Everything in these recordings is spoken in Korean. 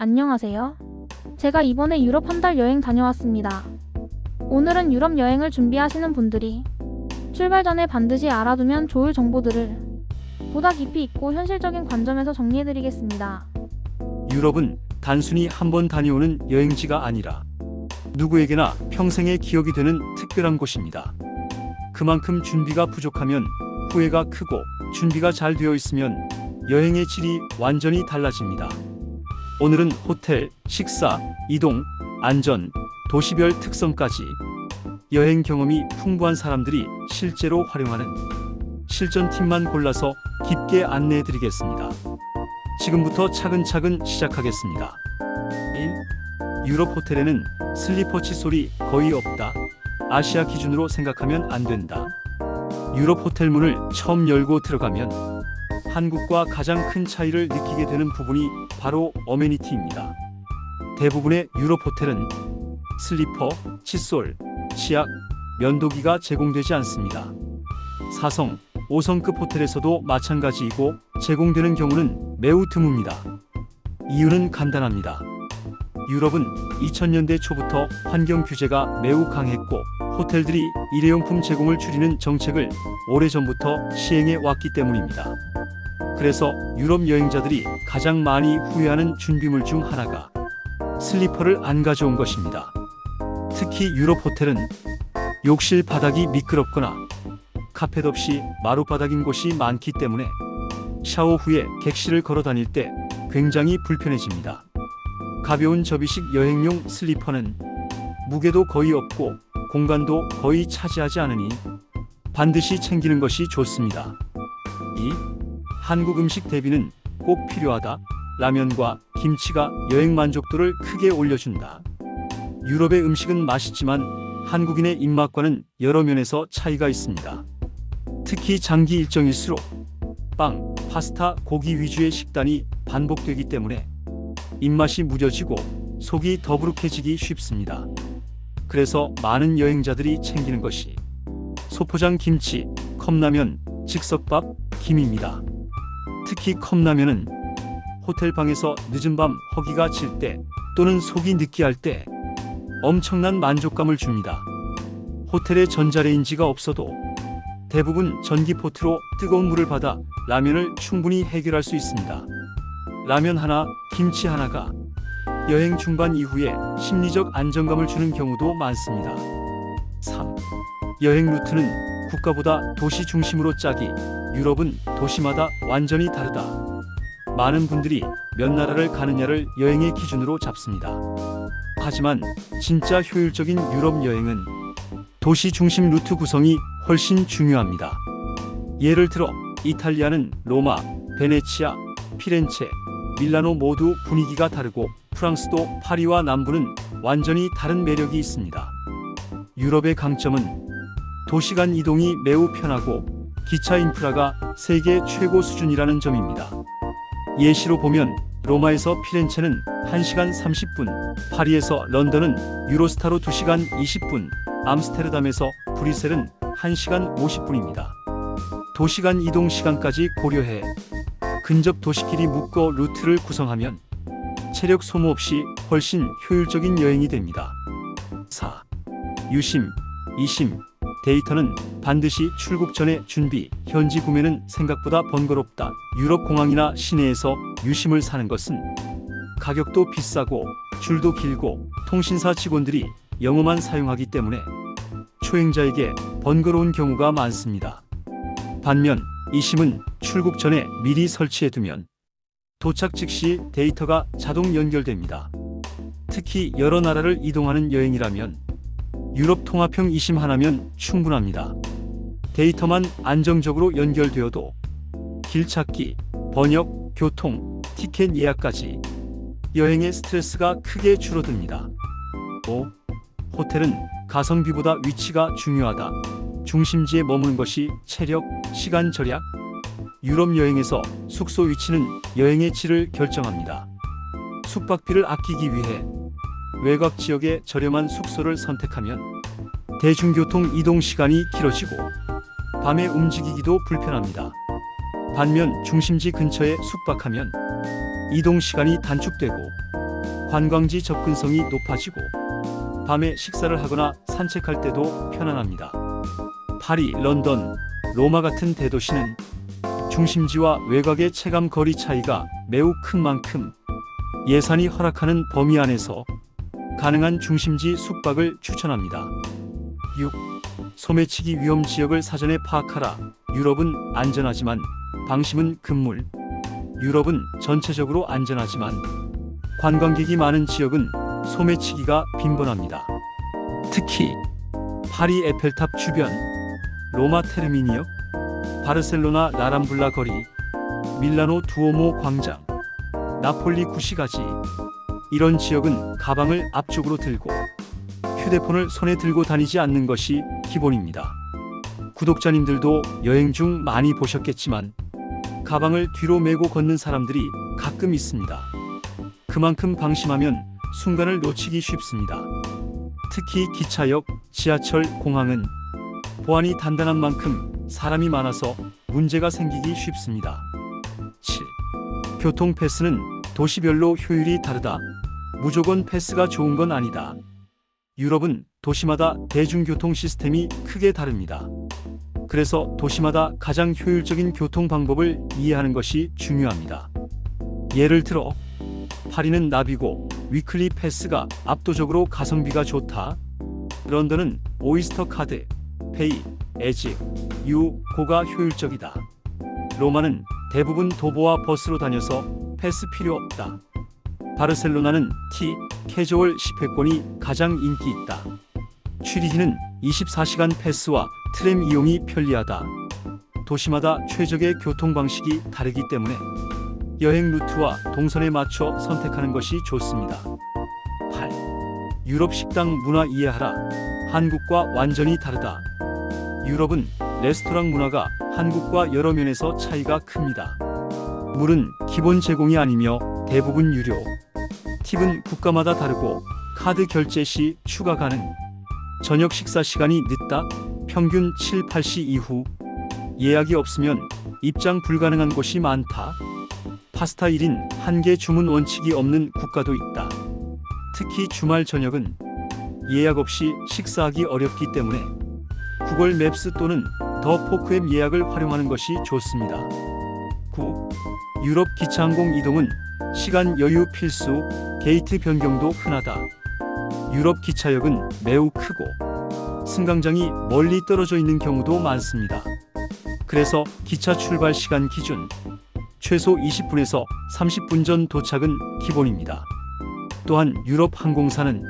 안녕하세요. 제가 이번에 유럽 한 달 여행 다녀왔습니다. 오늘은 유럽 여행을 준비하시는 분들이 출발 전에 반드시 알아두면 좋을 정보들을 보다 깊이 있고 현실적인 관점에서 정리해드리겠습니다. 유럽은 단순히 한 번 다녀오는 여행지가 아니라 누구에게나 평생의 기억이 되는 특별한 곳입니다. 그만큼 준비가 부족하면 후회가 크고, 준비가 잘 되어 있으면 여행의 질이 완전히 달라집니다. 오늘은 호텔, 식사, 이동, 안전, 도시별 특성까지 여행 경험이 풍부한 사람들이 실제로 활용하는 실전 팁만 골라서 깊게 안내해 드리겠습니다. 지금부터 차근차근 시작하겠습니다. 1. 유럽 호텔에는 슬리퍼 칫솔이 거의 없다. 아시아 기준으로 생각하면 안 된다. 유럽 호텔 문을 처음 열고 들어가면 한국과 가장 큰 차이를 느끼게 되는 부분이 바로 어메니티입니다. 대부분의 유럽 호텔은 슬리퍼, 칫솔, 치약, 면도기가 제공되지 않습니다. 4성, 5성급 호텔에서도 마찬가지이고 제공되는 경우는 매우 드뭅니다. 이유는 간단합니다. 유럽은 2000년대 초부터 환경 규제가 매우 강했고 호텔들이 일회용품 제공을 줄이는 정책을 오래전부터 시행해 왔기 때문입니다. 그래서 유럽 여행자들이 가장 많이 후회하는 준비물 중 하나가 슬리퍼를 안 가져온 것입니다. 특히 유럽 호텔은 욕실 바닥이 미끄럽거나 카펫 없이 마룻바닥인 곳이 많기 때문에 샤워 후에 객실을 걸어 다닐 때 굉장히 불편해집니다. 가벼운 접이식 여행용 슬리퍼는 무게도 거의 없고 공간도 거의 차지하지 않으니 반드시 챙기는 것이 좋습니다. 2. 한국 음식 대비는 꼭 필요하다. 라면과 김치가 여행 만족도를 크게 올려준다. 유럽의 음식은 맛있지만 한국인의 입맛과는 여러 면에서 차이가 있습니다. 특히 장기 일정일수록 빵, 파스타, 고기 위주의 식단이 반복되기 때문에 입맛이 무뎌지고 속이 더부룩해지기 쉽습니다. 그래서 많은 여행자들이 챙기는 것이 소포장 김치, 컵라면, 즉석밥, 김입니다. 특히 컵라면은 호텔 방에서 늦은 밤 허기가 질 때 또는 속이 느끼할 때 엄청난 만족감을 줍니다. 호텔에 전자레인지가 없어도 대부분 전기포트로 뜨거운 물을 받아 라면을 충분히 해결할 수 있습니다. 라면 하나, 김치 하나가 여행 중반 이후에 심리적 안정감을 주는 경우도 많습니다. 3. 여행 루트는 국가보다 도시 중심으로 짜기. 유럽은 도시마다 완전히 다르다. 많은 분들이 몇 나라를 가느냐를 여행의 기준으로 잡습니다. 하지만 진짜 효율적인 유럽 여행은 도시 중심 루트 구성이 훨씬 중요합니다. 예를 들어 이탈리아는 로마, 베네치아, 피렌체, 밀라노 모두 분위기가 다르고 프랑스도 파리와 남부는 완전히 다른 매력이 있습니다. 유럽의 강점은 도시 간 이동이 매우 편하고 기차 인프라가 세계 최고 수준이라는 점입니다. 예시로 보면 로마에서 피렌체는 1시간 30분, 파리에서 런던은 유로스타로 2시간 20분, 암스테르담에서 브뤼셀은 1시간 50분입니다. 도시간 이동 시간까지 고려해 근접 도시끼리 묶어 루트를 구성하면 체력 소모 없이 훨씬 효율적인 여행이 됩니다. 4. 유심, 이심, 데이터는 반드시 출국 전에 준비. 현지 구매는 생각보다 번거롭다. 유럽 공항이나 시내에서 유심을 사는 것은 가격도 비싸고 줄도 길고 통신사 직원들이 영어만 사용하기 때문에 초행자에게 번거로운 경우가 많습니다. 반면 이심은 출국 전에 미리 설치해두면 도착 즉시 데이터가 자동 연결됩니다. 특히 여러 나라를 이동하는 여행이라면 유럽 통합형 이심 하나면 충분합니다. 데이터만 안정적으로 연결되어도 길 찾기, 번역, 교통, 티켓 예약까지 여행의 스트레스가 크게 줄어듭니다. 5. 호텔은 가성비보다 위치가 중요하다. 중심지에 머무는 것이 체력, 시간 절약. 유럽 여행에서 숙소 위치는 여행의 질을 결정합니다. 숙박비를 아끼기 위해 외곽 지역의 저렴한 숙소를 선택하면 대중교통 이동 시간이 길어지고 밤에 움직이기도 불편합니다. 반면 중심지 근처에 숙박하면 이동 시간이 단축되고 관광지 접근성이 높아지고 밤에 식사를 하거나 산책할 때도 편안합니다. 파리, 런던, 로마 같은 대도시는 중심지와 외곽의 체감 거리 차이가 매우 큰 만큼 예산이 허락하는 범위 안에서 가능한 중심지 숙박을 추천합니다. 6. 소매치기 위험 지역을 사전에 파악하라. 유럽은 안전하지만 방심은 금물. 유럽은 전체적으로 안전하지만 관광객이 많은 지역은 소매치기가 빈번합니다. 특히 파리 에펠탑 주변, 로마 테르미니역, 바르셀로나 라람블라 거리, 밀라노 두오모 광장, 나폴리 구시가지, 이런 지역은 가방을 앞쪽으로 들고 휴대폰을 손에 들고 다니지 않는 것이 기본입니다. 구독자님들도 여행 중 많이 보셨겠지만 가방을 뒤로 메고 걷는 사람들이 가끔 있습니다. 그만큼 방심하면 순간을 놓치기 쉽습니다. 특히 기차역, 지하철, 공항은 보안이 단단한 만큼 사람이 많아서 문제가 생기기 쉽습니다. 7. 교통 패스는 도시별로 효율이 다르다. 무조건 패스가 좋은 건 아니다. 유럽은 도시마다 대중교통 시스템이 크게 다릅니다. 그래서 도시마다 가장 효율적인 교통 방법을 이해하는 것이 중요합니다. 예를 들어 파리는 나비고 위클리 패스가 압도적으로 가성비가 좋다. 런던은 오이스터 카드, 페이, 에즈, 유고가 효율적이다. 로마는 대부분 도보와 버스로 다녀서 패스 필요 없다. 바르셀로나는 T, 캐주얼 10회권이 가장 인기 있다. 취리히는 24시간 패스와 트램 이용이 편리하다. 도시마다 최적의 교통 방식이 다르기 때문에 여행 루트와 동선에 맞춰 선택하는 것이 좋습니다. 8. 유럽 식당 문화 이해하라. 한국과 완전히 다르다. 유럽은 레스토랑 문화가 한국과 여러 면에서 차이가 큽니다. 물은 기본 제공이 아니며 대부분 유료. 팁은 국가마다 다르고 카드 결제 시 추가 가능. 저녁 식사 시간이 늦다. 평균 7, 8시 이후. 예약이 없으면 입장 불가능한 곳이 많다. 파스타 1인 1개 주문 원칙이 없는 국가도 있다. 특히 주말 저녁은 예약 없이 식사하기 어렵기 때문에 구글 맵스 또는 더 포크앱 예약을 활용하는 것이 좋습니다. 9. 유럽 기차항공 이동은 시간 여유 필수, 게이트 변경도 흔하다. 유럽 기차역은 매우 크고 승강장이 멀리 떨어져 있는 경우도 많습니다. 그래서 기차 출발 시간 기준 최소 20분에서 30분 전 도착은 기본입니다. 또한 유럽 항공사는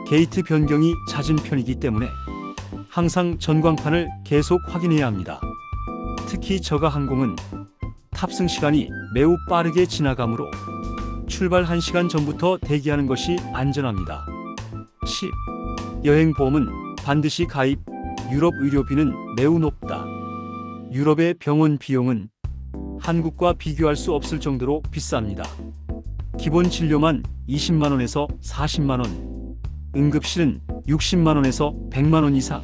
게이트 변경이 잦은 편이기 때문에 항상 전광판을 계속 확인해야 합니다. 특히 저가 항공은 탑승 시간이 매우 빠르게 지나가므로 출발 1시간 전부터 대기하는 것이 안전합니다. 10. 여행보험은 반드시 가입. 유럽 의료비는 매우 높다. 유럽의 병원 비용은 한국과 비교할 수 없을 정도로 비쌉니다. 기본 진료만 20만원에서 40만원, 응급실은 60만원에서 100만원 이상,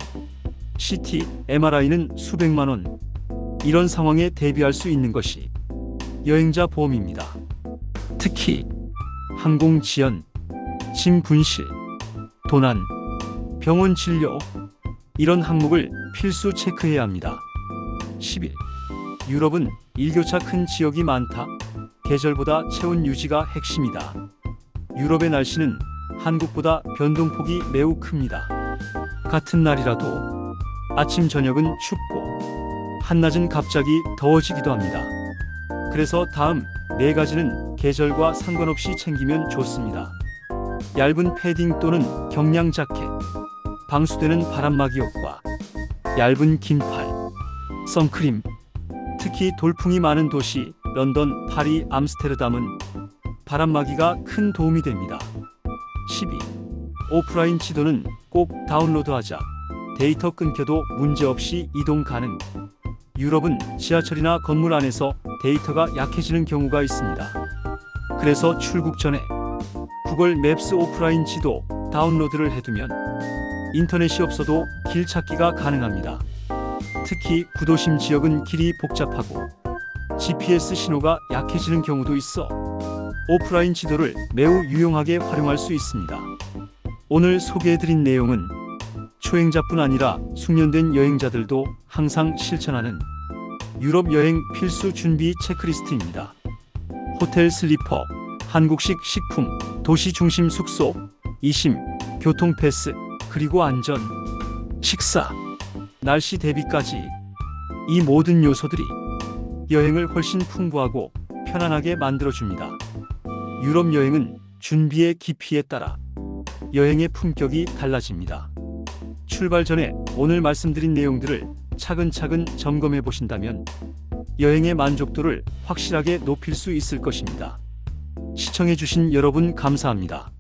CT, MRI는 수백만원. 이런 상황에 대비할 수 있는 것이 여행자 보험입니다. 특히 항공 지연, 짐 분실, 도난, 병원 진료, 이런 항목을 필수 체크해야 합니다. 11. 유럽은 일교차 큰 지역이 많다. 계절보다 체온 유지가 핵심이다. 유럽의 날씨는 한국보다 변동폭이 매우 큽니다. 같은 날이라도 아침 저녁은 춥고 한낮은 갑자기 더워지기도 합니다. 그래서 다음 4가지는 계절과 상관없이 챙기면 좋습니다. 얇은 패딩 또는 경량 자켓, 방수되는 바람막이 옷과 얇은 긴팔, 선크림. 특히 돌풍이 많은 도시 런던, 파리, 암스테르담은 바람막이가 큰 도움이 됩니다. 12. 오프라인 지도는 꼭 다운로드하자. 데이터 끊겨도 문제없이 이동 가능. 유럽은 지하철이나 건물 안에서 데이터가 약해지는 경우가 있습니다. 그래서 출국 전에 구글 맵스 오프라인 지도 다운로드를 해두면 인터넷이 없어도 길 찾기가 가능합니다. 특히 구도심 지역은 길이 복잡하고 GPS 신호가 약해지는 경우도 있어 오프라인 지도를 매우 유용하게 활용할 수 있습니다. 오늘 소개해드린 내용은 초행자뿐 아니라 숙련된 여행자들도 항상 실천하는 유럽 여행 필수 준비 체크리스트입니다. 호텔 슬리퍼, 한국식 식품, 도시 중심 숙소, 이심, 교통 패스, 그리고 안전, 식사, 날씨 대비까지 이 모든 요소들이 여행을 훨씬 풍부하고 편안하게 만들어줍니다. 유럽 여행은 준비의 깊이에 따라 여행의 품격이 달라집니다. 출발 전에 오늘 말씀드린 내용들을 차근차근 점검해 보신다면 여행의 만족도를 확실하게 높일 수 있을 것입니다. 시청해 주신 여러분 감사합니다.